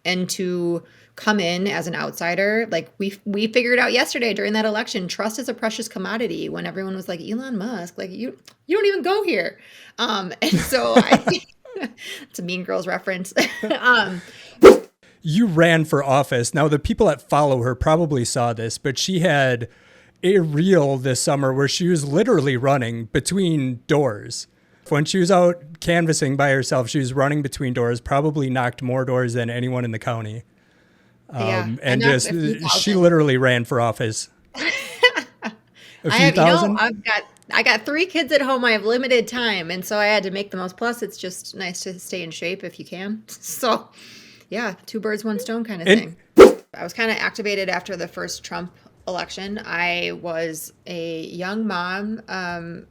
and to come in as an outsider, like we figured out yesterday during that election, trust is a precious commodity. When everyone was like, Elon Musk, like you don't even go here, and so I think it's a Mean Girls reference. You ran for office. Now, the people that follow her probably saw this, but she had a reel this summer where she was literally running between doors. When she was out canvassing by herself, she was running between doors, probably knocked more doors than anyone in the county. And just she literally ran for office. A few thousand? I got 3 kids at home. I have limited time, and so I had to make the most. Plus, it's just nice to stay in shape if you can. So, yeah, 2 birds, 1 stone kind of thing. I was kind of activated after the first Trump election. I was a young mom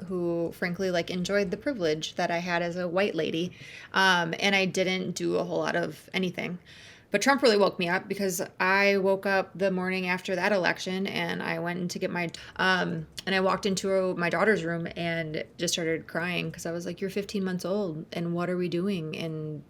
who, frankly, like enjoyed the privilege that I had as a white lady, and I didn't do a whole lot of anything. But Trump really woke me up because I woke up the morning after that election and I went in to get my, and I walked into my daughter's room and just started crying because I was like, you're 15 months old and what are we doing? And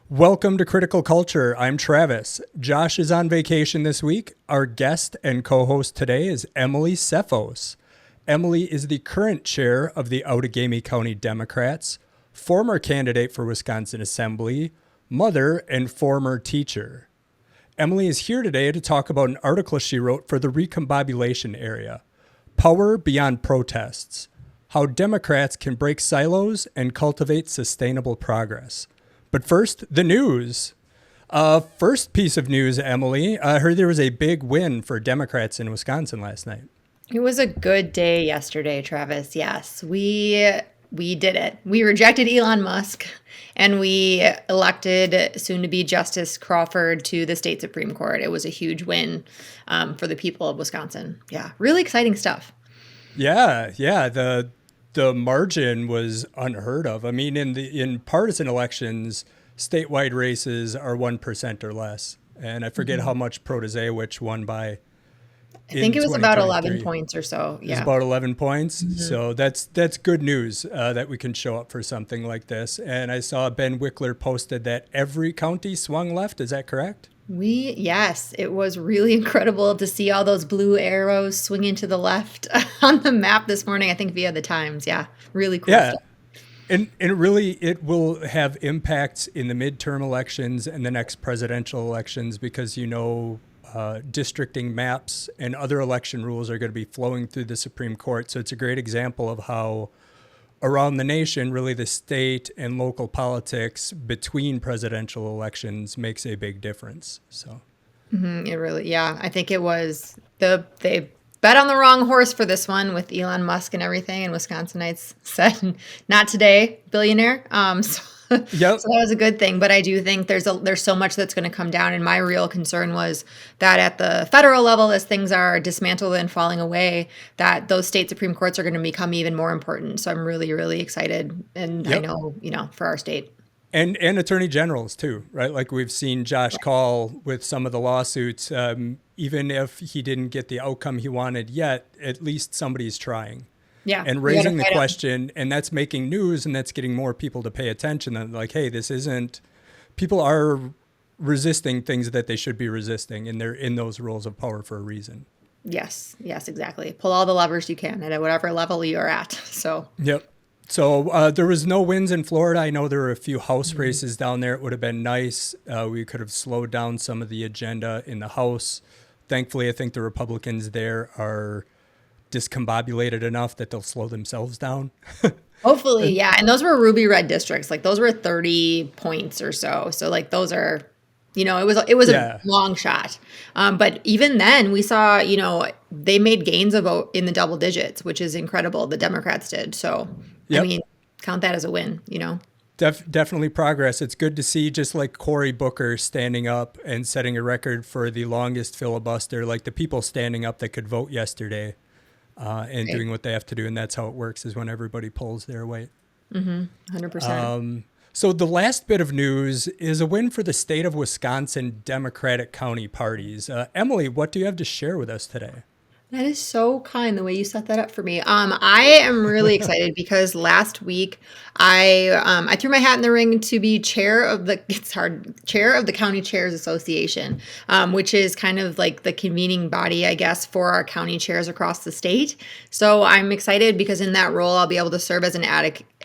Welcome to Critical Culture. I'm Travis. Josh is on vacation this week. Our guest and co-host today is Emily Tseffos. Emily is the current chair of the Outagamie County Democrats, former candidate for Wisconsin Assembly, mother, and former teacher. Emily is here today to talk about an article she wrote for the Recombobulation Area, Power Beyond Protests, How Democrats Can Break Silos and Cultivate Sustainable Progress. But first, the news. First piece of news, Emily. I heard there was a big win for Democrats in Wisconsin last night. It was a good day yesterday, Travis. Yes, we did it. We rejected Elon Musk and we elected soon-to-be Justice Crawford to the state Supreme Court. It was a huge win for the people of Wisconsin. Yeah, really exciting stuff. Yeah. The margin was unheard of. I mean, in partisan elections, statewide races are 1% or less. And I forget how much Protasiewicz won by. I think it was about 11 points or so. Yeah. It was about 11 points. Mm-hmm. So that's good news that we can show up for something like this. And I saw Ben Wickler posted that every county swung left. Is that correct? Yes, it was really incredible to see all those blue arrows swinging to the left on the map this morning, I think via the Times. Yeah, really cool stuff. And it will have impacts in the midterm elections and the next presidential elections because, districting maps and other election rules are going to be flowing through the Supreme Court. So it's a great example of how around the nation, really the state and local politics between presidential elections makes a big difference. So it really, I think it was they bet on the wrong horse for this one with Elon Musk and everything. And Wisconsinites said, not today, billionaire. Yep. So that was a good thing. But I do think there's so much that's going to come down. And my real concern was that at the federal level, as things are dismantled and falling away, that those state Supreme Courts are going to become even more important. So I'm really, really excited. And I know, for our state. And attorney generals too, right? Like we've seen Josh Call with some of the lawsuits. Even if he didn't get the outcome he wanted yet, at least somebody's trying. Yeah. And raising the question, and that's making news, and that's getting more people to pay attention. And like, hey, people are resisting things that they should be resisting, and they're in those roles of power for a reason. Yes, exactly. Pull all the levers you can at whatever level you're at. So. Yep. So there was no wins in Florida. I know there were a few House races down there. It would have been nice. We could have slowed down some of the agenda in the House. Thankfully, I think the Republicans there are discombobulated enough that they'll slow themselves down. Hopefully, yeah. And those were ruby red districts. Like those were 30 points or so. So like those are, it was a long shot. But even then we saw, they made gains in the double digits, which is incredible. The Democrats did. So, I mean, count that as a win, Definitely progress. It's good to see, just like Cory Booker standing up and setting a record for the longest filibuster, like the people standing up that could vote yesterday. And doing what they have to do. And that's how it works, is when everybody pulls their weight. 100%. So the last bit of news is a win for the state of Wisconsin Democratic County parties. Emily, what do you have to share with us today? That is so kind the way you set that up for me. I am really excited because last week I threw my hat in the ring to be chair of the County Chairs Association, which is kind of like the convening body, I guess, for our county chairs across the state. So I'm excited because in that role I'll be able to serve as an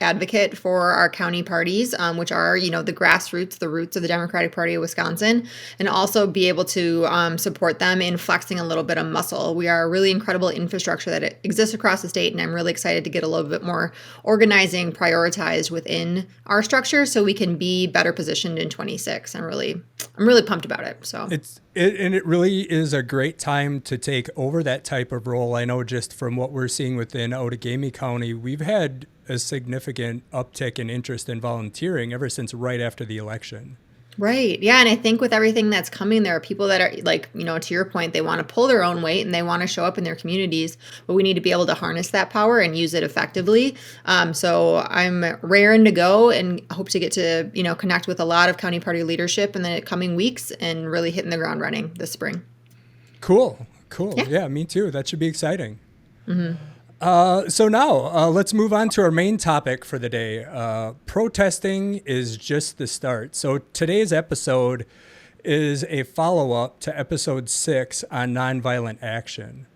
advocate for our county parties, which are, the grassroots, the roots of the Democratic Party of Wisconsin, and also be able to support them in flexing a little bit of muscle. We are a really incredible infrastructure that exists across the state, and I'm really excited to get a little bit more organizing prioritized within our structure so we can be better positioned in 26. I'm really pumped about it. So it really is a great time to take over that type of role. I know just from what we're seeing within Outagamie County, we've had a significant uptick in interest in volunteering ever since right after the election. Right. Yeah. And I think with everything that's coming, there are people that are like, to your point, they want to pull their own weight and they want to show up in their communities, but we need to be able to harness that power and use it effectively. So I'm raring to go and hope to get to, connect with a lot of county party leadership in the coming weeks and really hitting the ground running this spring. Cool. Yeah, me too. That should be exciting. So now let's move on to our main topic for the day. Protesting is just the start. So today's episode is a follow-up to episode 6 on nonviolent action.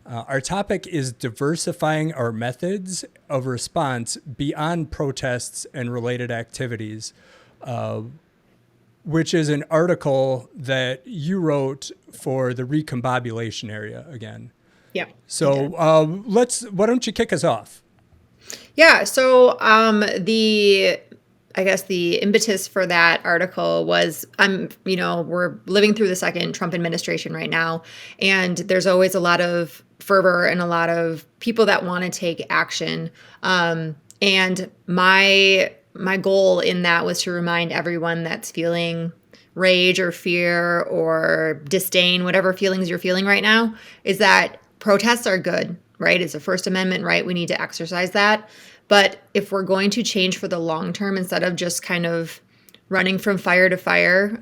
Our topic is diversifying our methods of response beyond protests and related activities, which is an article that you wrote for the recombobulation area again. Yeah. So why don't you kick us off? Yeah. So the impetus for that article was we're living through the second Trump administration right now, and there's always a lot of fervor and a lot of people that want to take action. And my goal in that was to remind everyone that's feeling rage or fear or disdain, whatever feelings you're feeling right now, is that protests are good, right? It's a First Amendment right. We need to exercise that. But if we're going to change for the long term, instead of just kind of running from fire to fire,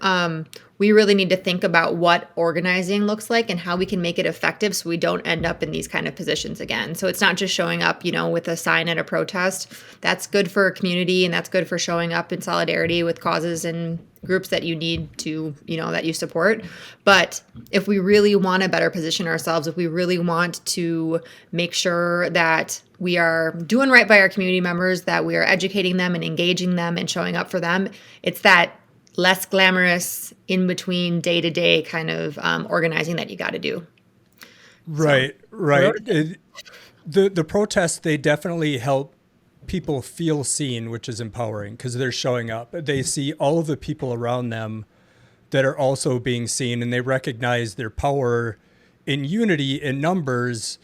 we really need to think about what organizing looks like and how we can make it effective so we don't end up in these kind of positions again. So it's not just showing up, with a sign at a protest. That's good for a community, and that's good for showing up in solidarity with causes and groups that you need to, that you support. But if we really want to better position ourselves, if we really want to make sure that we are doing right by our community members, that we are educating them and engaging them and showing up for them, it's that less glamorous in between day to day kind of organizing that you got to do. Right. The protests, they definitely help people feel seen, which is empowering because they're showing up. They see all of the people around them that are also being seen, and they recognize their power in unity in numbers.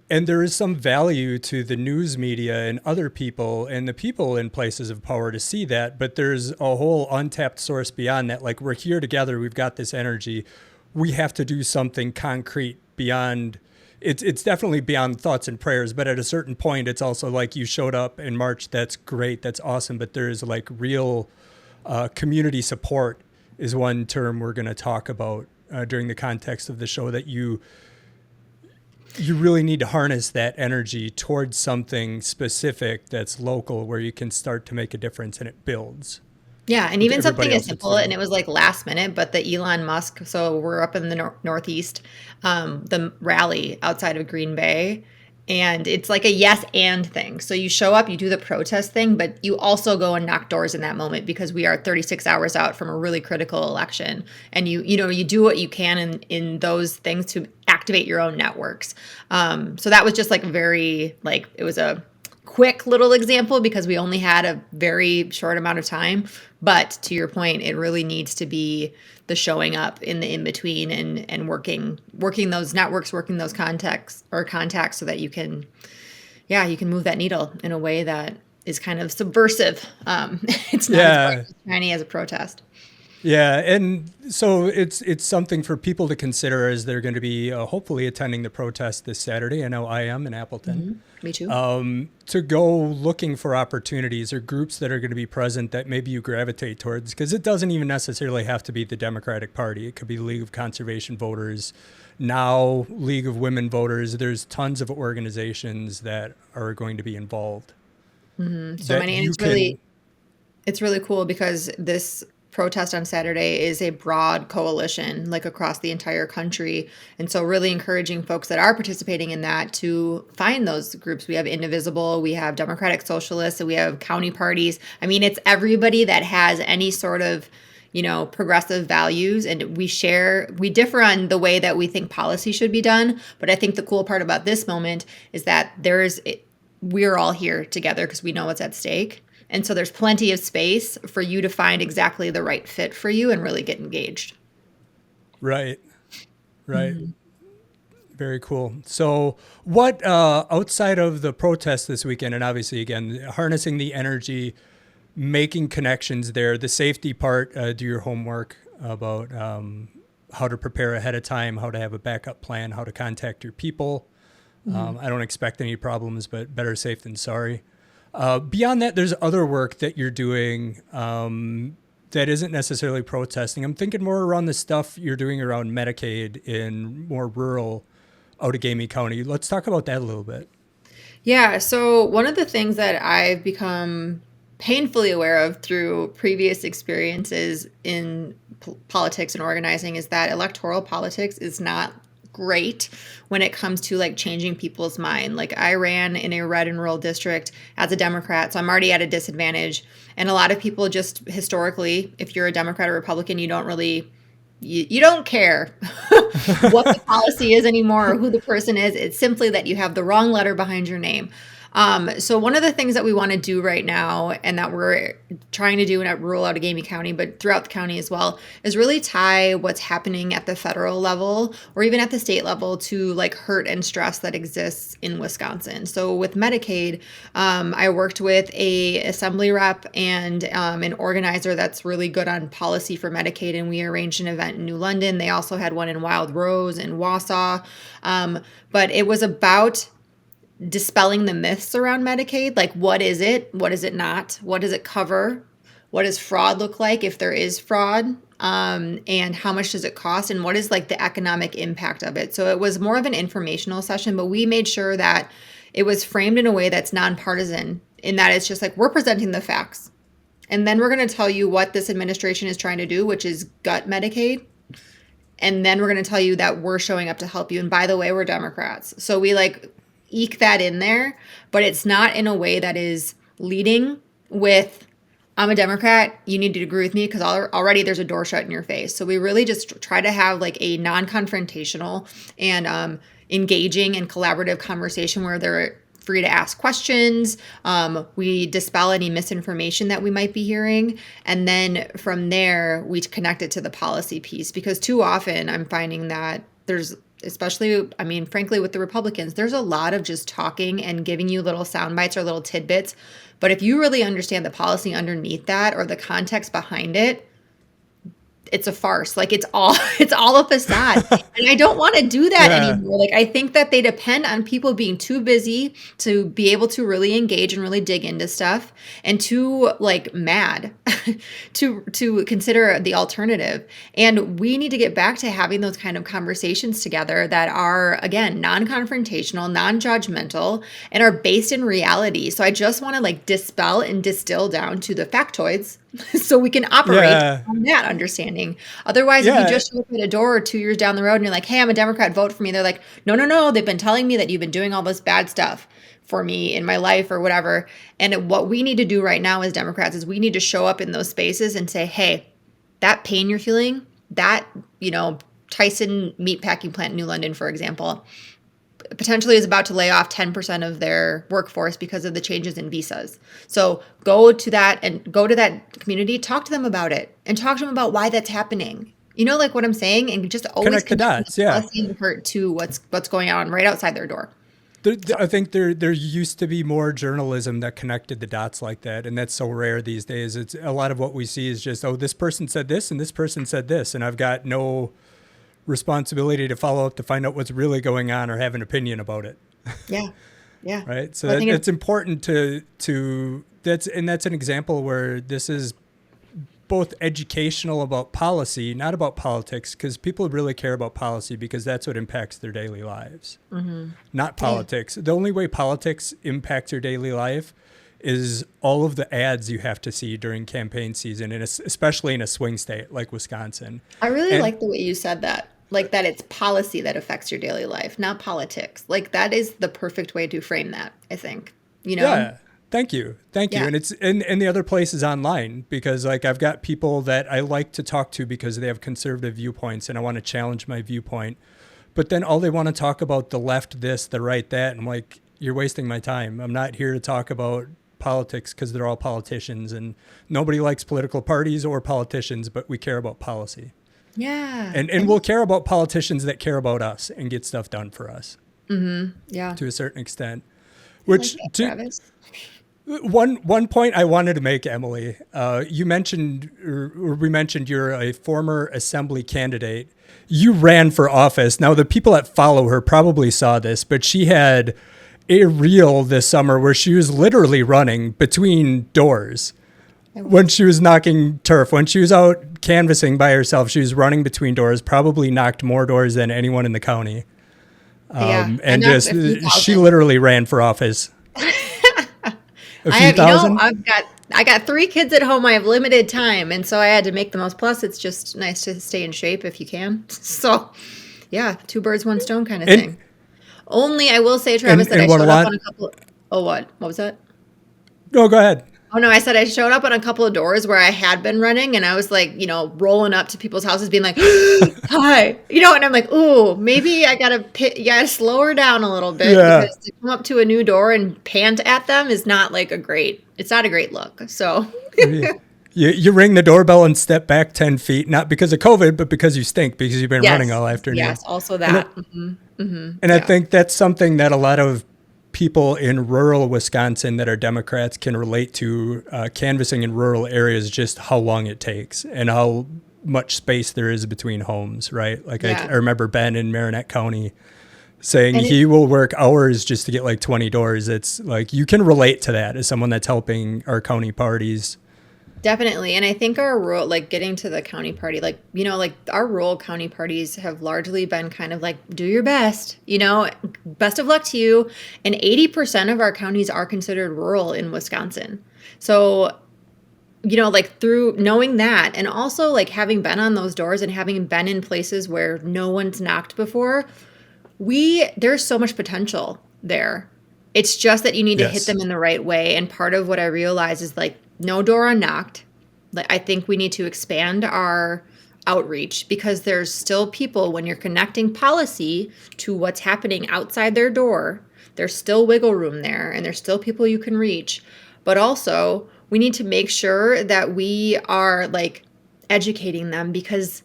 And there is some value to the news media and other people and the people in places of power to see that. But there's a whole untapped source beyond that. Like, we're here together. We've got this energy. We have to do something concrete beyond. It's definitely beyond thoughts and prayers. But at a certain point, it's also like, you showed up in March. That's great. That's awesome. But there's like real community support is one term we're going to talk about during the context of the show, that you really need to harness that energy towards something specific that's local, where you can start to make a difference and it builds. Yeah, and even something as simple, and it was like last minute, but the Elon Musk, so we're up in the Northeast, the rally outside of Green Bay, and it's like a yes and thing. So you show up, you do the protest thing, but you also go and knock doors in that moment because we are 36 hours out from a really critical election. And you do what you can in those things to activate your own networks. So that was just like it was a quick little example because we only had a very short amount of time. But to your point, it really needs to be the showing up in the in-between and working those networks, working those contacts so that you can move that needle in a way that is kind of subversive. It's not as shiny as a protest. Yeah, and so it's something for people to consider as they're going to be hopefully attending the protest this Saturday. I know I am in Appleton. Me too. To go looking for opportunities or groups that are going to be present that maybe you gravitate towards, because it doesn't even necessarily have to be the Democratic Party. It could be the League of Conservation Voters, now League of Women Voters. There's tons of organizations that are going to be involved. So many, and it's really cool because this protest on Saturday is a broad coalition, like across the entire country. And so really encouraging folks that are participating in that to find those groups. We have Indivisible, we have Democratic Socialists, and we have county parties. I mean, it's everybody that has any sort of, progressive values, and we differ on the way that we think policy should be done. But I think the cool part about this moment is that we're all here together because we know what's at stake. And so there's plenty of space for you to find exactly the right fit for you and really get engaged. Right. Very cool. So what, outside of the protest this weekend, and obviously, again, harnessing the energy, making connections there, the safety part, do your homework about how to prepare ahead of time, how to have a backup plan, how to contact your people. I don't expect any problems, but better safe than sorry. Beyond that, there's other work that you're doing that isn't necessarily protesting. I'm thinking more around the stuff you're doing around Medicaid in more rural Outagamie County. Let's talk about that a little bit. Yeah, so one of the things that I've become painfully aware of through previous experiences in politics and organizing is that electoral politics is not great when it comes to like changing people's mind. Like I ran in a red and rural district as a Democrat, so I'm already at a disadvantage. And a lot of people just historically, if you're a Democrat or Republican, you don't really, you don't care what the policy is anymore or who the person is. It's simply that you have the wrong letter behind your name. So one of the things that we want to do right now and that we're trying to do in rural Outagamie County, but throughout the county as well, is really tie what's happening at the federal level or even at the state level to like hurt and stress that exists in Wisconsin. So with Medicaid, I worked with a assembly rep and an organizer that's really good on policy for Medicaid, and we arranged an event in New London. They also had one in Wild Rose and Wausau, but it was about dispelling the myths around Medicaid. Like, what is it? What is it not? What does it cover? What does fraud look like if there is fraud? And how much does it cost? And what is like the economic impact of it? So it was more of an informational session, but we made sure that it was framed in a way that's nonpartisan, in that it's just like, we're presenting the facts. And then we're going to tell you what this administration is trying to do, which is gut Medicaid. And then we're going to tell you that we're showing up to help you. And by the way, we're Democrats. So we like eke that in there, but it's not in a way that is leading with, I'm a Democrat, you need to agree with me because already there's a door shut in your face. So we really just try to have like a non-confrontational and engaging and collaborative conversation where they're free to ask questions. We dispel any misinformation that we might be hearing. And then from there, we connect it to the policy piece, because too often I'm finding that there's, especially, I mean, frankly, with the Republicans, there's a lot of just talking and giving you little sound bites or little tidbits. But if you really understand the policy underneath that or the context behind it, it's a farce. Like it's all a facade. And I don't want to do that anymore. Like I think that they depend on people being too busy to be able to really engage and really dig into stuff, and too like mad to consider the alternative. And we need to get back to having those kind of conversations together that are, again, non-confrontational, non-judgmental, and are based in reality. So I just want to like dispel and distill down to the factoids so we can operate on that understanding. Otherwise, if you just show up at a door 2 years down the road and you're like, hey, I'm a Democrat, vote for me. They're like, no. They've been telling me that you've been doing all this bad stuff for me in my life or whatever. And what we need to do right now as Democrats is we need to show up in those spaces and say, hey, that pain you're feeling, that, Tyson meatpacking plant in New London, for example, potentially is about to lay off 10% of their workforce because of the changes in visas. So go to that community, talk to them about it, and talk to them about why that's happening. You know, like what I'm saying, and just always connect the dots. Yeah, and hurt to what's going on right outside their door. I think there used to be more journalism that connected the dots like that, and that's so rare these days. It's a lot of what we see is just, oh, this person said this and this person said this, and I've got no responsibility to follow up to find out what's really going on or have an opinion about it. Yeah. Yeah. Right. So it's important to that's an example where this is both educational about policy, not about politics, because people really care about policy because that's what impacts their daily lives, not politics. The only way politics impacts your daily life is all of the ads you have to see during campaign season, and especially in a swing state like Wisconsin. I really like the way you said that. Like that it's policy that affects your daily life, not politics. Like that is the perfect way to frame that, I think. Yeah. Thank you. And it's and the other place is online, because like I've got people that I like to talk to because they have conservative viewpoints and I want to challenge my viewpoint. But then all they want to talk about the left, this, the right, that. And I'm like, you're wasting my time. I'm not here to talk about politics because they're all politicians, and nobody likes political parties or politicians, but we care about policy. Yeah. And we'll care about politicians that care about us and get stuff done for us. Yeah. To a certain extent. Which like that, Travis. One point I wanted to make, Emily, you mentioned, or we mentioned, you're a former assembly candidate. You ran for office. Now, the people that follow her probably saw this, but she had a reel this summer where she was literally running between doors when she was knocking turf. When she was out canvassing by herself, she was running between doors, probably knocked more doors than anyone in the county. And just she literally ran for office. I got 3 kids at home. I have limited time, and so I had to make the most. Plus, it's just nice to stay in shape if you can. So, yeah, 2 birds, 1 stone kind of thing. Only I will say, Travis, that I showed up on a couple. Oh, what? What was that? No, go ahead. Oh, no, I said I showed up on a couple of doors where I had been running, and I was like, rolling up to people's houses being like, hi, and I'm like, ooh, maybe you gotta slow her down a little bit, because to come up to a new door and pant at them is not like it's not a great look. So you ring the doorbell and step back 10 feet, not because of COVID, but because you stink, because you've been running all afternoon. Yes, also that. And I think that's something that a lot of people in rural Wisconsin that are Democrats can relate to, canvassing in rural areas, just how long it takes and how much space there is between homes, right? Like I remember Ben in Marinette County saying he will work hours just to get like 20 doors. It's like, you can relate to that as someone that's helping our county parties. Definitely. And I think our rural, getting to the county party, our rural county parties have largely been kind of like, do your best, best of luck to you. And 80% of our counties are considered rural in Wisconsin. So, through knowing that, and also having been on those doors and having been in places where no one's knocked before, there's so much potential there. It's just that you need to hit them in the right way. And part of what I realize is no door unknocked. I think we need to expand our outreach, because there's still people, when you're connecting policy to what's happening outside their door, there's still wiggle room there, and there's still people you can reach. But also, we need to make sure that we are educating them, because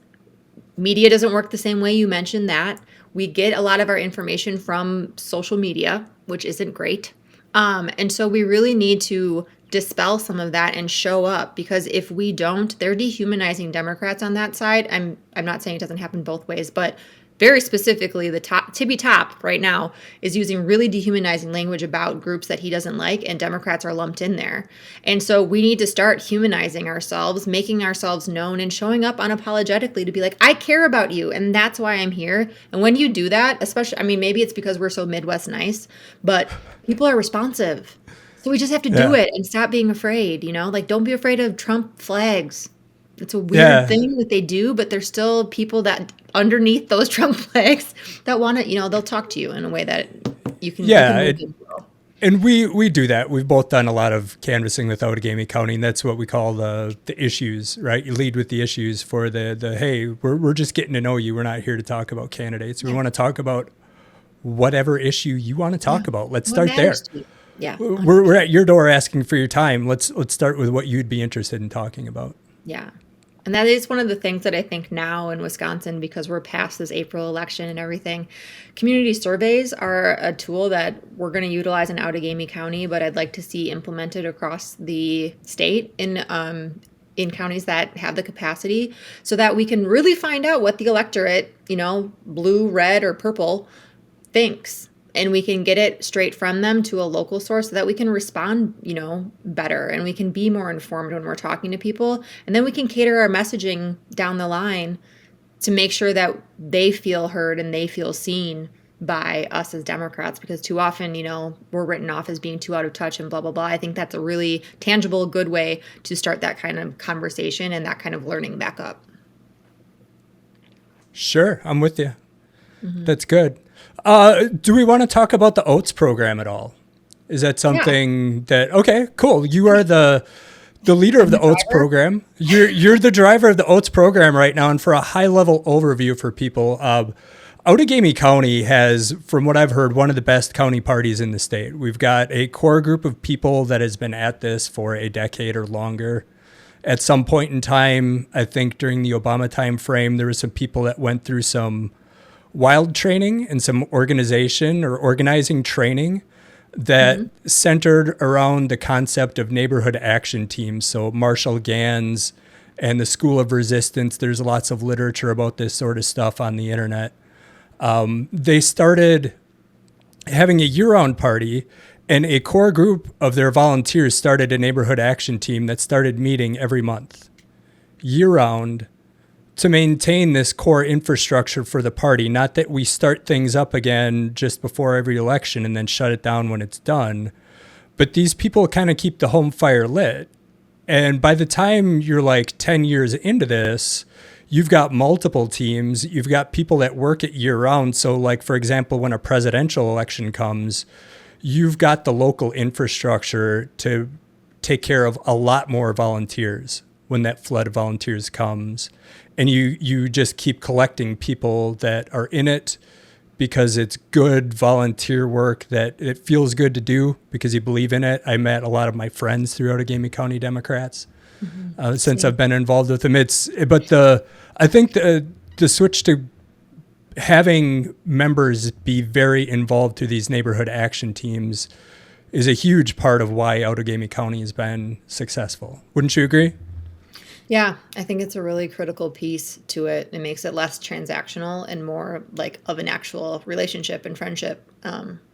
media doesn't work the same way. You mentioned that. We get a lot of our information from social media, which isn't great. And so we really need to dispel some of that and show up, because if we don't, they're dehumanizing Democrats on that side. I'm not saying it doesn't happen both ways, but very specifically, the Tippy Top right now is using really dehumanizing language about groups that he doesn't like, and Democrats are lumped in there. And so we need to start humanizing ourselves, making ourselves known, and showing up unapologetically to be like, I care about you, and that's why I'm here. And when you do that, especially, maybe it's because we're so Midwest nice, but people are responsive. So we just have to do it and stop being afraid, don't be afraid of Trump flags. It's a weird thing that they do, but there's still people that underneath those Trump flags that want to, they'll talk to you in a way that you can. And we do that. We've both done a lot of canvassing with Outagamie County, and that's what we call the issues, right? You lead with the issues for the hey, we're just getting to know you. We're not here to talk about candidates. We want to talk about whatever issue you want to talk about. Let's start there. Yeah. We're at your door asking for your time. Let's start with what you'd be interested in talking about. Yeah. And that is one of the things that I think now in Wisconsin, because we're past this April election and everything, community surveys are a tool that we're going to utilize in Outagamie County, but I'd like to see implemented across the state in counties that have the capacity, so that we can really find out what the electorate, blue, red, or purple, thinks. And we can get it straight from them to a local source so that we can respond, better, and we can be more informed when we're talking to people. And then we can cater our messaging down the line to make sure that they feel heard and they feel seen by us as Democrats, because too often, we're written off as being too out of touch and blah, blah, blah. I think that's a really tangible, good way to start that kind of conversation and that kind of learning back up. Sure. I'm with you. Mm-hmm. That's good. Do we want to talk about the Oats program at all? Is that something that, okay, cool. You are the leader of the Oats program. You're the driver of the Oats program right now. And for a high level overview for people, Outagamie County has, from what I've heard, one of the best county parties in the state. We've got a core group of people that has been at this for a decade or longer. At some point in time, I think during the Obama time frame, there were some people that went through some wild training and some organizing training that centered around the concept of neighborhood action teams. So Marshall Gans and the School of Resistance, there's lots of literature about this sort of stuff on the internet. They started having a year-round party, and a core group of their volunteers started a neighborhood action team that started meeting every month, year-round, to maintain this core infrastructure for the party. Not that we start things up again just before every election and then shut it down when it's done, but these people kind of keep the home fire lit. And by the time you're like 10 years into this, you've got multiple teams, you've got people that work it year round. So like, for example, when a presidential election comes, you've got the local infrastructure to take care of a lot more volunteers when that flood of volunteers comes. And you just keep collecting people that are in it because it's good volunteer work, that it feels good to do because you believe in it. I met a lot of my friends through Outagamie County Democrats since I've been involved with them. I think the switch to having members be very involved through these neighborhood action teams is a huge part of why Outagamie County has been successful. Wouldn't you agree? Yeah, I think it's a really critical piece to it. It makes it less transactional and more like of an actual relationship and friendship.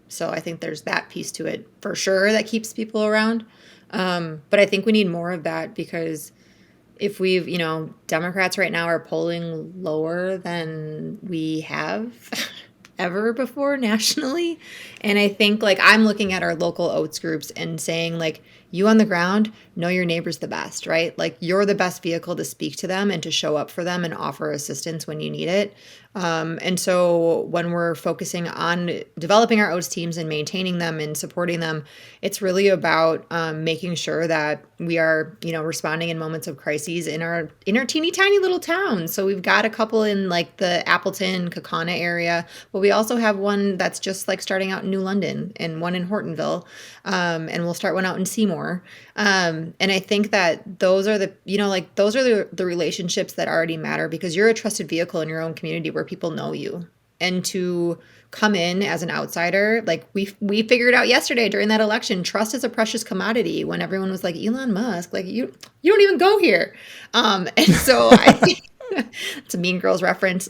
So I think there's that piece to it for sure that keeps people around. But I think we need more of that, because if Democrats right now are polling lower than we have ever before nationally. And I think I'm looking at our local Oats groups and saying you on the ground know your neighbors the best, right? You're the best vehicle to speak to them and to show up for them and offer assistance when you need it. And so when we're focusing on developing our Oats teams and maintaining them and supporting them, it's really about making sure that we are, responding in moments of crises in our teeny tiny little towns. So we've got a couple in the Appleton, Kaukauna area, but we also have one that's just starting out in New London and one in Hortonville. And we'll start one out in Seymour. And I think that those are the relationships that already matter, because you're a trusted vehicle in your own community where people know you. And to come in as an outsider, we figured out yesterday during that election, trust is a precious commodity, when everyone was like, Elon Musk, you don't even go here. And so I think it's a Mean Girls reference.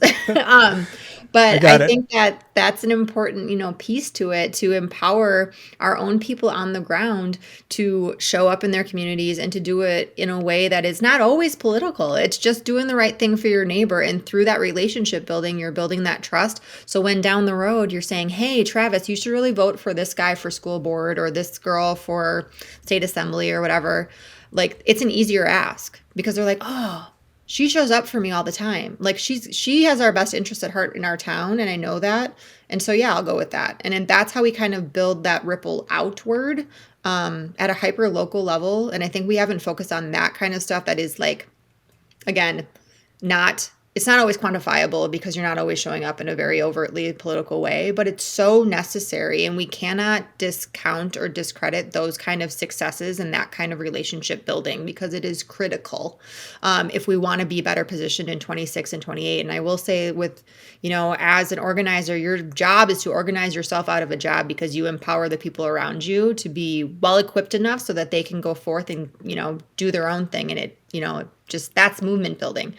But I think that that's an important, piece to it, to empower our own people on the ground to show up in their communities and to do it in a way that is not always political. It's just doing the right thing for your neighbor. And through that relationship building, you're building that trust. So when down the road, you're saying, hey, Travis, you should really vote for this guy for school board or this girl for state assembly or whatever. It's an easier ask, because they're like, oh, she shows up for me all the time. She has our best interest at heart in our town, and I know that. And so, yeah, I'll go with that. And then that's how we kind of build that ripple outward at a hyper local level. And I think we haven't focused on that kind of stuff that is again, not it's not always quantifiable because you're not always showing up in a very overtly political way, but it's so necessary. And we cannot discount or discredit those kind of successes and that kind of relationship building because it is critical if we want to be better positioned in 26 and 28. And I will say with, as an organizer, your job is to organize yourself out of a job because you empower the people around you to be well equipped enough so that they can go forth and, do their own thing. And that's movement building.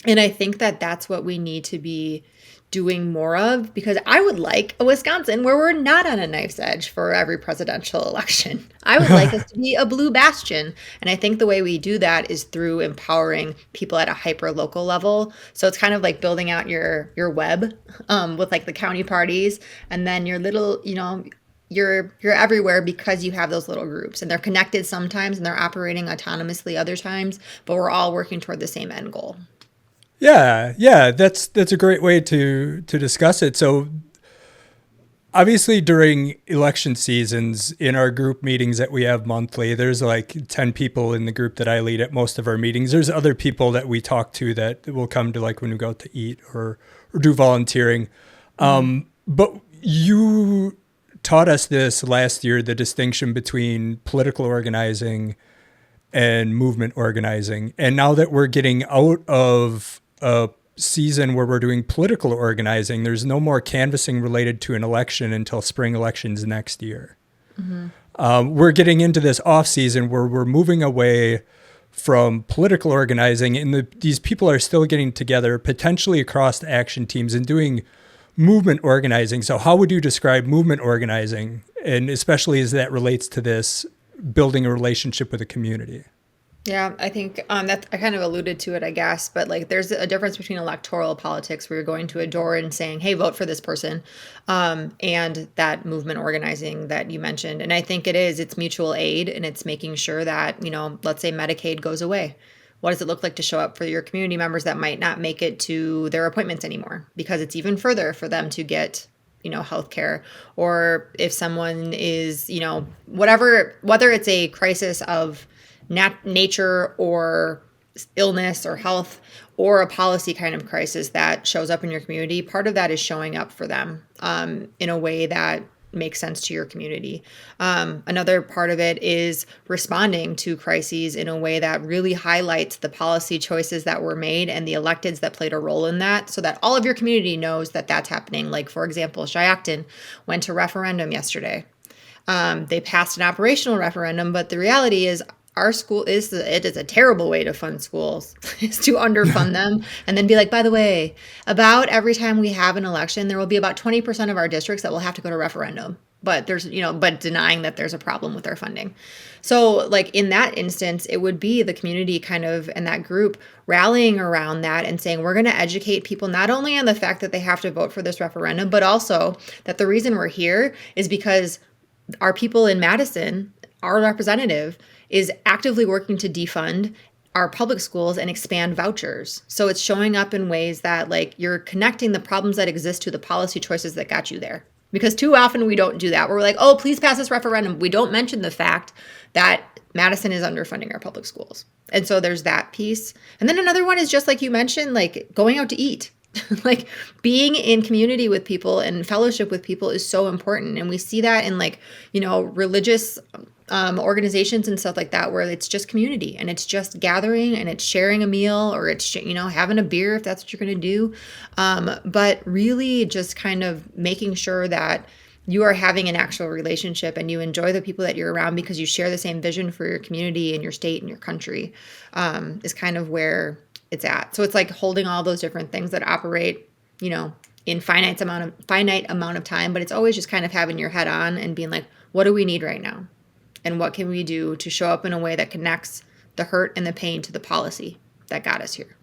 And I think that that's what we need to be doing more of, because I would like a Wisconsin where we're not on a knife's edge for every presidential election. I would like us to be a blue bastion. And I think the way we do that is through empowering people at a hyper local level. So it's kind of like building out your web with like the county parties, and then your little, you're everywhere because you have those little groups, and they're connected sometimes and they're operating autonomously other times, but we're all working toward the same end goal. Yeah, that's a great way to discuss it. So obviously during election seasons in our group meetings that we have monthly, there's like 10 people in the group that I lead at most of our meetings. There's other people that we talk to that will come to like when we go out to eat or do volunteering. But you taught us this last year, the distinction between political organizing and movement organizing. And now that we're getting out of a season where we're doing political organizing, there's no more canvassing related to an election until spring elections next year. We're getting into this off season where we're moving away from political organizing, and these people are still getting together potentially across the action teams and doing movement organizing. So how would you describe movement organizing, and especially as that relates to this building a relationship with a community? Yeah, I think that I kind of alluded to it, I guess, but like there's a difference between electoral politics where you're going to a door and saying, hey, vote for this person, and that movement organizing that you mentioned. And I think it's mutual aid, and it's making sure that, let's say Medicaid goes away. What does it look like to show up for your community members that might not make it to their appointments anymore because it's even further for them to get healthcare? Or if someone is, whether it's a crisis of nature or illness or health, or a policy kind of crisis that shows up in your community, part of that is showing up for them in a way that makes sense to your community. Another part of it is responding to crises in a way that really highlights the policy choices that were made and the electeds that played a role in that, so that all of your community knows that that's happening. Like, for example, Shiocton went to referendum yesterday. They passed an operational referendum, but the reality is our school is a terrible way to fund schools is to underfund them and then be like, by the way, about every time we have an election, there will be about 20% of our districts that will have to go to referendum. But but denying that there's a problem with our funding. So like in that instance, it would be the community kind of and that group rallying around that and saying, we're going to educate people not only on the fact that they have to vote for this referendum, but also that the reason we're here is because our people in Madison, our representative, is actively working to defund our public schools and expand vouchers. So it's showing up in ways that like you're connecting the problems that exist to the policy choices that got you there. Because too often we don't do that. We're like, oh, please pass this referendum. We don't mention the fact that Madison is underfunding our public schools. And so there's that piece. And then another one is just like you mentioned, like going out to eat. Like being in community with people and fellowship with people is so important. And we see that in like, religious organizations and stuff like that, where it's just community and it's just gathering and it's sharing a meal or it's, having a beer if that's what you're going to do. But really just kind of making sure that you are having an actual relationship and you enjoy the people that you're around because you share the same vision for your community and your state and your country, is kind of where it's at. So it's like holding all those different things that operate, in finite amount of time, but it's always just kind of having your head on and being like, what do we need right now? And what can we do to show up in a way that connects the hurt and the pain to the policy that got us here?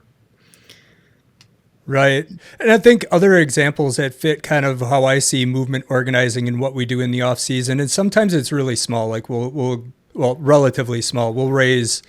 Right. And I think other examples that fit kind of how I see movement organizing and what we do in the off season, and sometimes it's really small, like we'll relatively small. We'll raise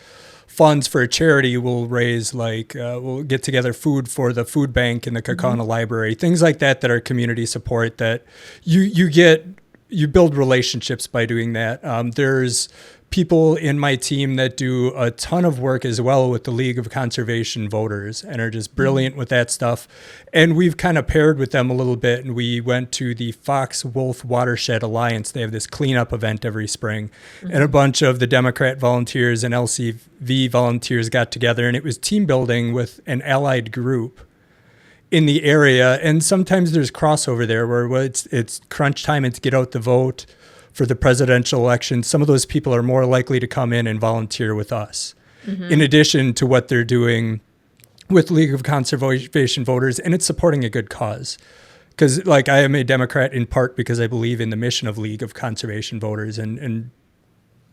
funds for a charity. We'll raise we'll get together food for the food bank in the Kaukauna Library, things like that are community support that you build relationships by doing that. There's people in my team that do a ton of work as well with the League of Conservation Voters and are just brilliant with that stuff. And we've kind of paired with them a little bit, and we went to the Fox Wolf Watershed Alliance. They have this cleanup event every spring, and a bunch of the Democrat volunteers and LCV volunteers got together, and it was team building with an allied group in the area. And sometimes there's crossover there where it's crunch time and to get out the vote for the presidential election. Some of those people are more likely to come in and volunteer with us, in addition to what they're doing with League of Conservation Voters, and it's supporting a good cause. Because like I am a Democrat in part because I believe in the mission of League of Conservation Voters and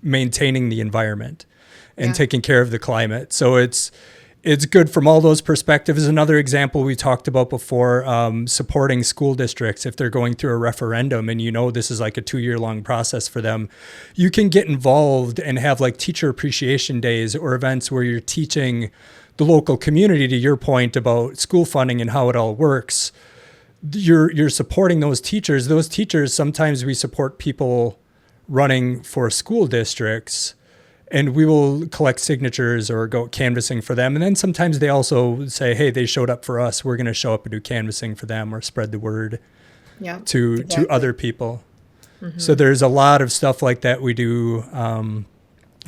maintaining the environment and taking care of the climate. So it's good from all those perspectives. Another example we talked about before, supporting school districts if they're going through a referendum and this is like a 2-year-long process for them. You can get involved and have like teacher appreciation days or events where you're teaching the local community, to your point about school funding and how it all works. You're supporting those teachers. Those teachers, sometimes we support people running for school districts, and we will collect signatures or go canvassing for them. And then sometimes they also say, hey, they showed up for us. We're going to show up and do canvassing for them or spread the word to other people. So there's a lot of stuff like that we do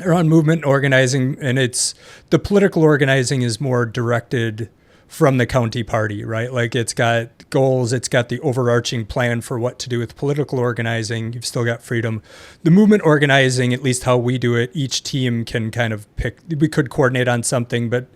around movement organizing. And the political organizing is more directed from the county party, right? Like it's got goals, it's got the overarching plan for what to do with political organizing. You've still got freedom. The movement organizing, at least how we do it, each team can kind of pick, we could coordinate on something, but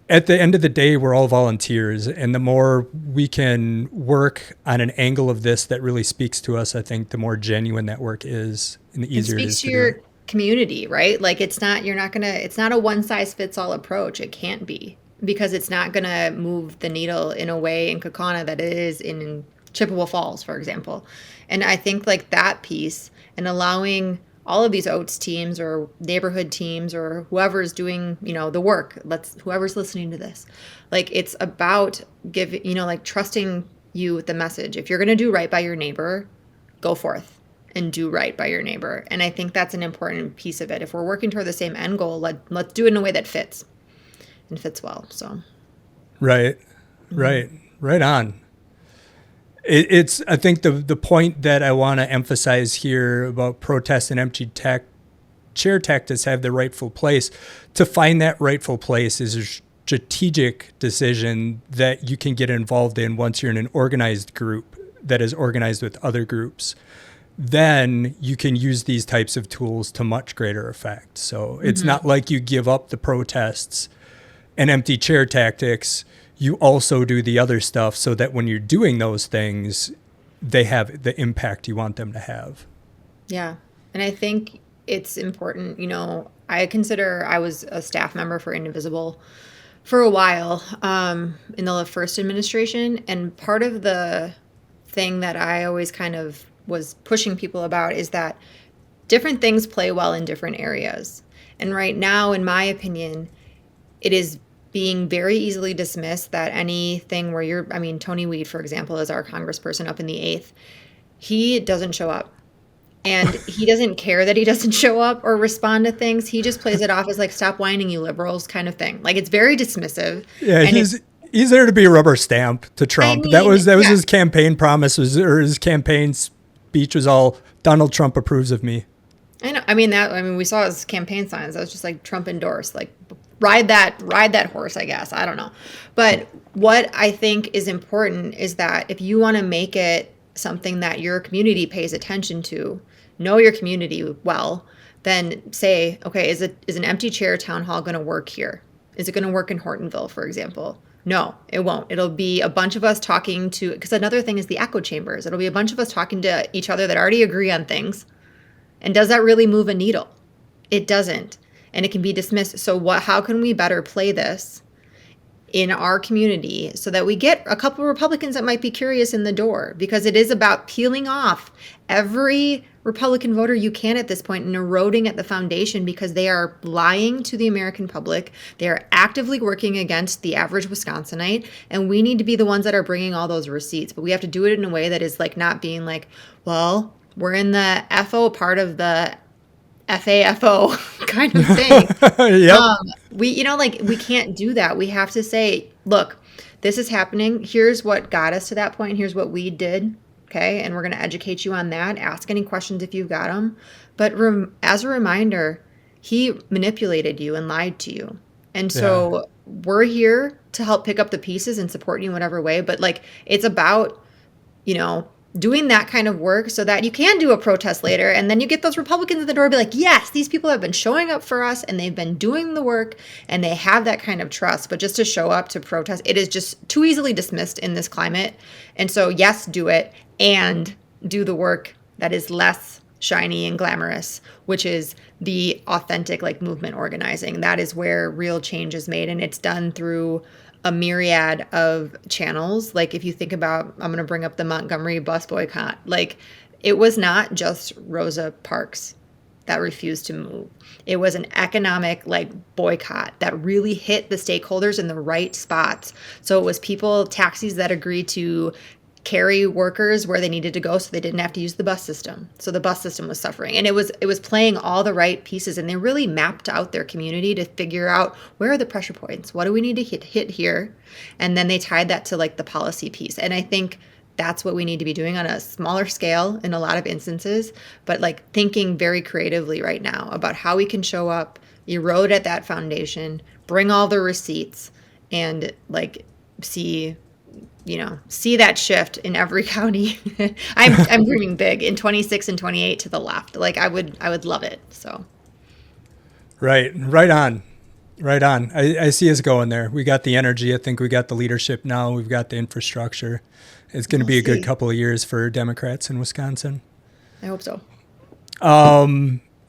at the end of the day, we're all volunteers. And the more we can work on an angle of this that really speaks to us, I think the more genuine that work is and the easier it is to your do. Community, right? Like it's not a one size fits all approach. It can't be. Because it's not going to move the needle in a way in Kaukauna that it is in Chippewa Falls, for example. And I think like that piece and allowing all of these Oats teams or neighborhood teams or whoever's doing, the work, whoever's listening to this, like it's about trusting you with the message. If you're going to do right by your neighbor, go forth and do right by your neighbor. And I think that's an important piece of it. If we're working toward the same end goal, let's do it in a way that fits. And fits well. So, right on. It's I think the point that I want to emphasize here about protest and empty chair tactics have the rightful place. To find that rightful place is a strategic decision that you can get involved in once you're in an organized group that is organized with other groups. Then you can use these types of tools to much greater effect. So it's not like you give up the protests and empty chair tactics. You also do the other stuff so that when you're doing those things, they have the impact you want them to have. Yeah. And I think it's important, I was a staff member for Indivisible for a while in the first administration. And part of the thing that I always kind of was pushing people about is that different things play well in different areas. And right now, in my opinion, it is being very easily dismissed that anything where Tony Weed, for example, is our congressperson up in the 8th. He doesn't show up. And he doesn't care that he doesn't show up or respond to things. He just plays it off as like, stop whining, you liberals kind of thing. Like, it's very dismissive. Yeah, and he's there to be a rubber stamp to Trump. That was his campaign promise, or his campaign speech was all, Donald Trump approves of me. I know. We saw his campaign signs. That was just like Trump endorsed, like, ride that horse, I guess. I don't know. But what I think is important is that if you want to make it something that your community pays attention to, know your community well, then say, okay, is an empty chair town hall going to work here? Is it going to work in Hortonville, for example? No, it won't. It'll be a bunch of us talking to, because another thing is the echo chambers. It'll be a bunch of us talking to each other that already agree on things. And does that really move a needle? It doesn't. And it can be dismissed. So how can we better play this in our community so that we get a couple of Republicans that might be curious in the door? Because it is about peeling off every Republican voter you can at this point and eroding at the foundation, because they are lying to the American public. They are actively working against the average Wisconsinite. And we need to be the ones that are bringing all those receipts. But we have to do it in a way that is like not being like, well, we're in the FO part of the FAFO kind of thing. Yep. We can't do that. We have to say, look, this is happening. Here's what got us to that point. Here's what we did. Okay. And we're going to educate you on that. Ask any questions if you've got them. But as a reminder, he manipulated you and lied to you. And so we're here to help pick up the pieces and support you in whatever way. But like, it's about, doing that kind of work so that you can do a protest later. And then you get those Republicans at the door be like, yes, these people have been showing up for us and they've been doing the work and they have that kind of trust. But just to show up to protest, it is just too easily dismissed in this climate. And so, yes, do it and do the work that is less shiny and glamorous, which is the authentic like movement organizing. That is where real change is made. And it's done through a myriad of channels. Like if you think about, I'm going to bring up the Montgomery bus boycott. Like it was not just Rosa Parks that refused to move. It was an economic like boycott that really hit the stakeholders in the right spots. So it was people, taxis that agreed to carry workers where they needed to go so they didn't have to use the bus system. So the bus system was suffering. And it was playing all the right pieces, and they really mapped out their community to figure out where are the pressure points? What do we need to hit here? And then they tied that to like the policy piece. And I think that's what we need to be doing on a smaller scale in a lot of instances, but like thinking very creatively right now about how we can show up, erode at that foundation, bring all the receipts, and like see that shift in every county. I'm dreaming big in 26 and 28 to the left. Like I would love it. So. Right on. I see us going there. We got the energy. I think we got the leadership now. We've got the infrastructure. It's going to be a good couple of years for Democrats in Wisconsin. I hope so.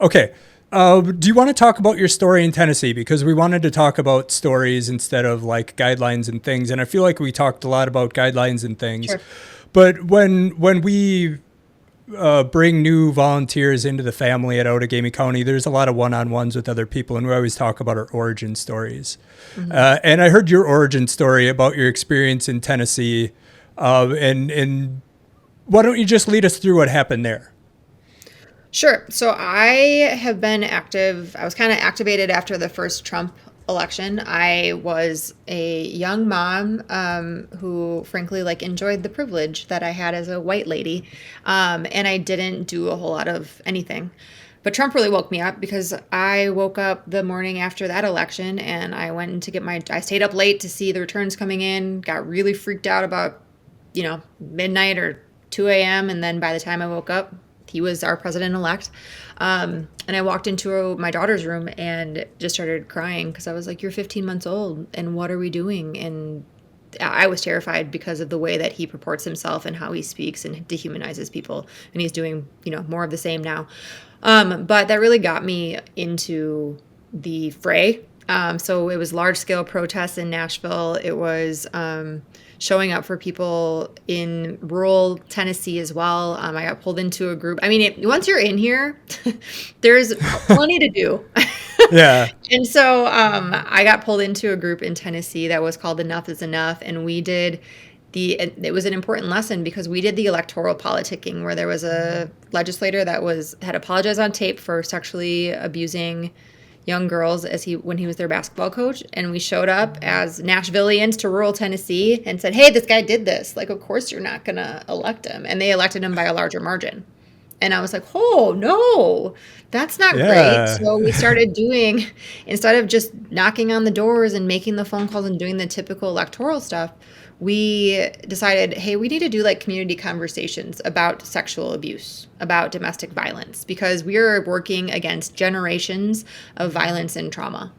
Okay. Do you want to talk about your story in Tennessee? Because we wanted to talk about stories instead of like guidelines and things. And I feel like we talked a lot about guidelines and things. Sure. But when we bring new volunteers into the family at Outagamie County, there's a lot of one-on-ones with other people. And we always talk about our origin stories. Mm-hmm. And I heard your origin story about your experience in Tennessee. And why don't you just lead us through what happened there? Sure. So I have been active. I was kind of activated after the first Trump election. I was a young mom who frankly like enjoyed the privilege that I had as a white lady. And I didn't do a whole lot of anything. But Trump really woke me up because I woke up the morning after that election and I went to I stayed up late to see the returns coming in, got really freaked out about, midnight or 2 a.m. And then by the time I woke up, he was our president-elect. And I walked into my daughter's room and just started crying because I was like, you're 15 months old and what are we doing? And I was terrified because of the way that he purports himself and how he speaks and dehumanizes people. And he's doing, more of the same now. But that really got me into the fray. So it was large-scale protests in Nashville. It was showing up for people in rural Tennessee as well. I got pulled into a group. I mean, once you're in here, there's plenty to do. Yeah. And so I got pulled into a group in Tennessee that was called Enough is Enough. And we did it was an important lesson because we did the electoral politicking where there was a legislator that had apologized on tape for sexually abusing young girls when he was their basketball coach. And we showed up as Nashvillians to rural Tennessee and said, hey, this guy did this. Like, of course you're not going to elect him. And they elected him by a larger margin. And I was like, oh, no, that's not great. So we started doing, instead of just knocking on the doors and making the phone calls and doing the typical electoral stuff, we decided, hey, we need to do like community conversations about sexual abuse, about domestic violence, because we are working against generations of violence and trauma.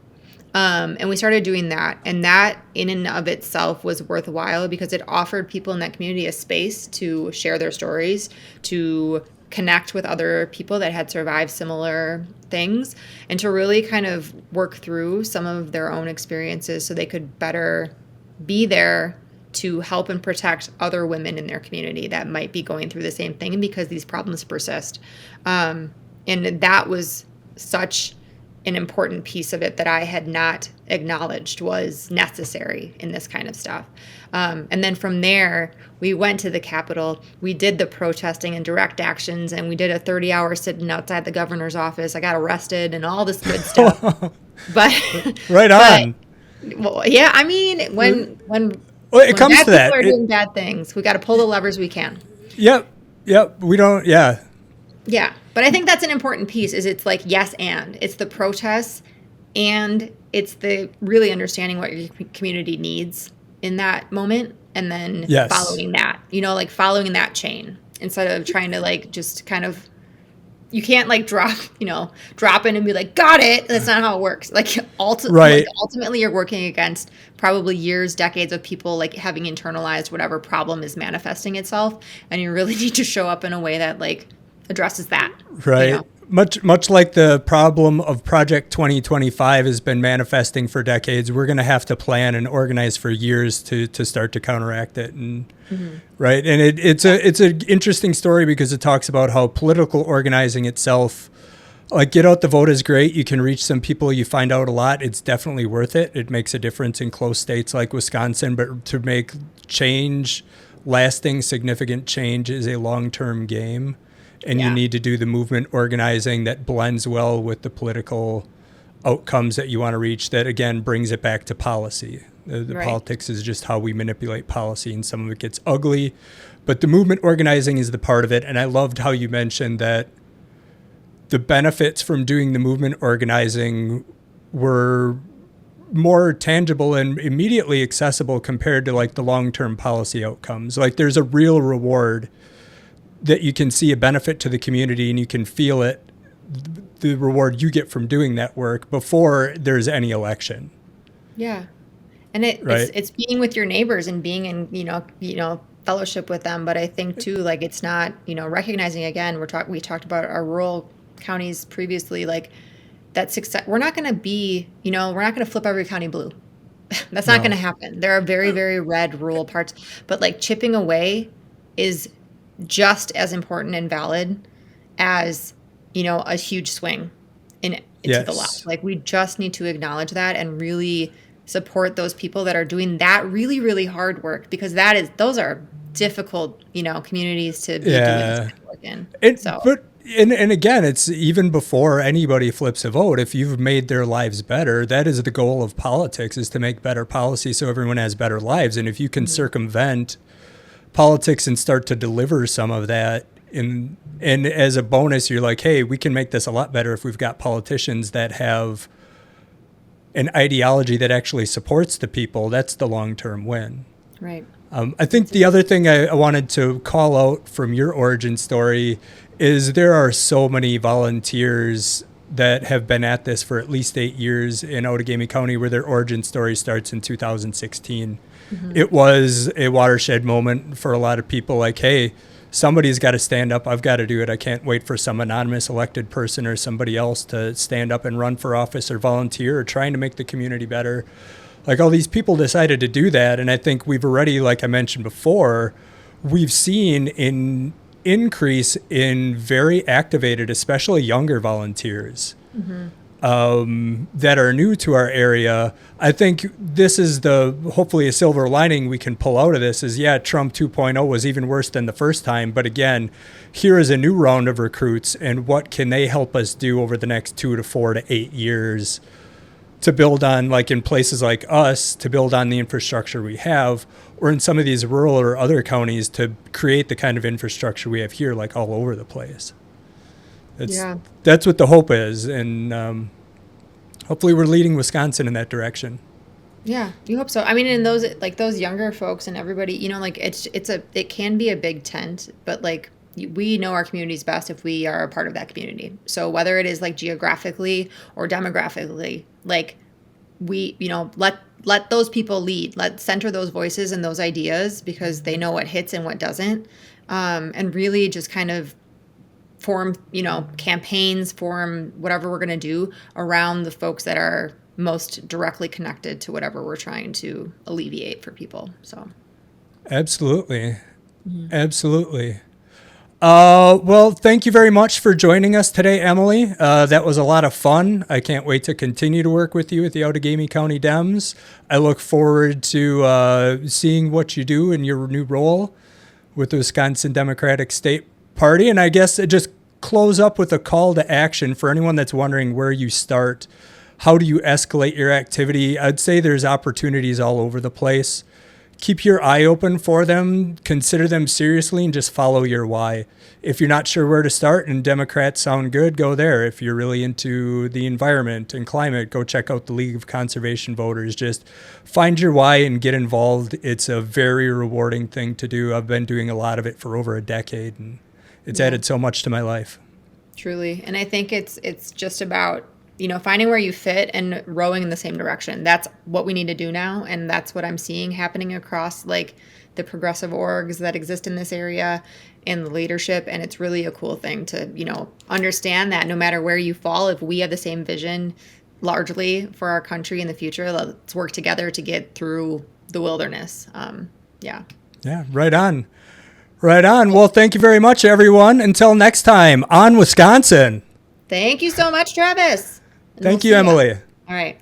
And we started doing that. And that in and of itself was worthwhile because it offered people in that community a space to share their stories, to connect with other people that had survived similar things, and to really kind of work through some of their own experiences so they could better be there to help and protect other women in their community that might be going through the same thing because these problems persist. And that was such an important piece of it that I had not acknowledged was necessary in this kind of stuff. And then from there, we went to the Capitol. We did the protesting and direct actions, and we did a 30-hour sitting outside the governor's office. I got arrested and all this good stuff. But right on. Well, yeah, I mean, when it comes to that, people are doing bad things, we got to pull the levers we can. Yep. We don't. Yeah. Yeah, but I think that's an important piece. Is it's like yes, and it's the protests, and it's the really understanding what your community needs in that moment, and then following that. Like following that chain instead of trying to like just kind of. You can't like drop in and be like, got it. That's not how it works. Like, ultimately you're working against probably years, decades of people like having internalized whatever problem is manifesting itself. And you really need to show up in a way that like addresses that. Right. Much like the problem of Project 2025 has been manifesting for decades, we're going to have to plan and organize for years to start to counteract it. And right. And it's an interesting story because it talks about how political organizing itself, like get out the vote is great. You can reach some people. You find out a lot. It's definitely worth it. It makes a difference in close states like Wisconsin. But to make change, lasting, significant change is a long-term game. And you need to do the movement organizing that blends well with the political outcomes that you want to reach that, again, brings it back to policy. The politics is just how we manipulate policy, and some of it gets ugly. But the movement organizing is the part of it. And I loved how you mentioned that the benefits from doing the movement organizing were more tangible and immediately accessible compared to like the long-term policy outcomes. Like there's a real reward that you can see a benefit to the community and you can feel it, the reward you get from doing that work before there's any election. Yeah. And it's being with your neighbors and being in, fellowship with them. But I think too, like it's not, recognizing again, we talked about our rural counties previously, like that success, we're not going to be, we're not going to flip every county blue. That's not going to happen. There are very, very red rural parts, but like chipping away is just as important and valid as, a huge swing into the left. Like we just need to acknowledge that and really support those people that are doing that really, really hard work, because those are difficult, communities to be doing this kind of work in. And again, it's even before anybody flips a vote. If you've made their lives better, that is the goal of politics, is to make better policy so everyone has better lives. And if you can circumvent politics and start to deliver some of that, and as a bonus, you're like, hey, we can make this a lot better if we've got politicians that have an ideology that actually supports the people. That's the long-term win. Right. I think the other thing I wanted to call out from your origin story is there are so many volunteers that have been at this for at least 8 years in Outagamie County, where their origin story starts in 2016. It was a watershed moment for a lot of people, like, hey, somebody's got to stand up. I've got to do it. I can't wait for some anonymous elected person or somebody else to stand up and run for office or volunteer or trying to make the community better. Like all these people decided to do that. And I think we've already, like I mentioned before, we've seen an increase in very activated, especially younger volunteers that are new to our area. I think this is hopefully a silver lining we can pull out of this is, Trump 2.0 was even worse than the first time. But again, here is a new round of recruits, and what can they help us do over the next 2 to 4 to 8 years to build on, like in places like us, to build on the infrastructure we have, or in some of these rural or other counties to create the kind of infrastructure we have here, like all over the place. That's what the hope is. And hopefully we're leading Wisconsin in that direction. Yeah, you hope so. I mean, and those younger folks and everybody, it can be a big tent, but like we know our communities best if we are a part of that community. So whether it is like geographically or demographically, like we, let those people lead, center those voices and those ideas, because they know what hits and what doesn't. And really just kind of form, campaigns, form whatever we're going to do around the folks that are most directly connected to whatever we're trying to alleviate for people. So. Absolutely. Absolutely. Well, thank you very much for joining us today, Emily. That was a lot of fun. I can't wait to continue to work with you at the Outagamie County Dems. I look forward to seeing what you do in your new role with the Wisconsin Democratic State Party. And I guess just close up with a call to action for anyone that's wondering where you start. How do you escalate your activity? I'd say there's opportunities all over the place. Keep your eye open for them, consider them seriously, and just follow your why. If you're not sure where to start and Democrats sound good, go there. If you're really into the environment and climate, go check out the League of Conservation Voters. Just find your why and get involved. It's a very rewarding thing to do. I've been doing a lot of it for over a decade, and it's added so much to my life. Truly. And I think it's just about finding where you fit and rowing in the same direction. That's what we need to do now. And that's what I'm seeing happening across like the progressive orgs that exist in this area and the leadership. And it's really a cool thing to, understand that no matter where you fall, if we have the same vision largely for our country in the future, let's work together to get through the wilderness. Yeah, right on. Right on. Well, thank you very much, everyone. Until next time, on Wisconsin. Thank you so much, Travis. Thank you, Emily. All right.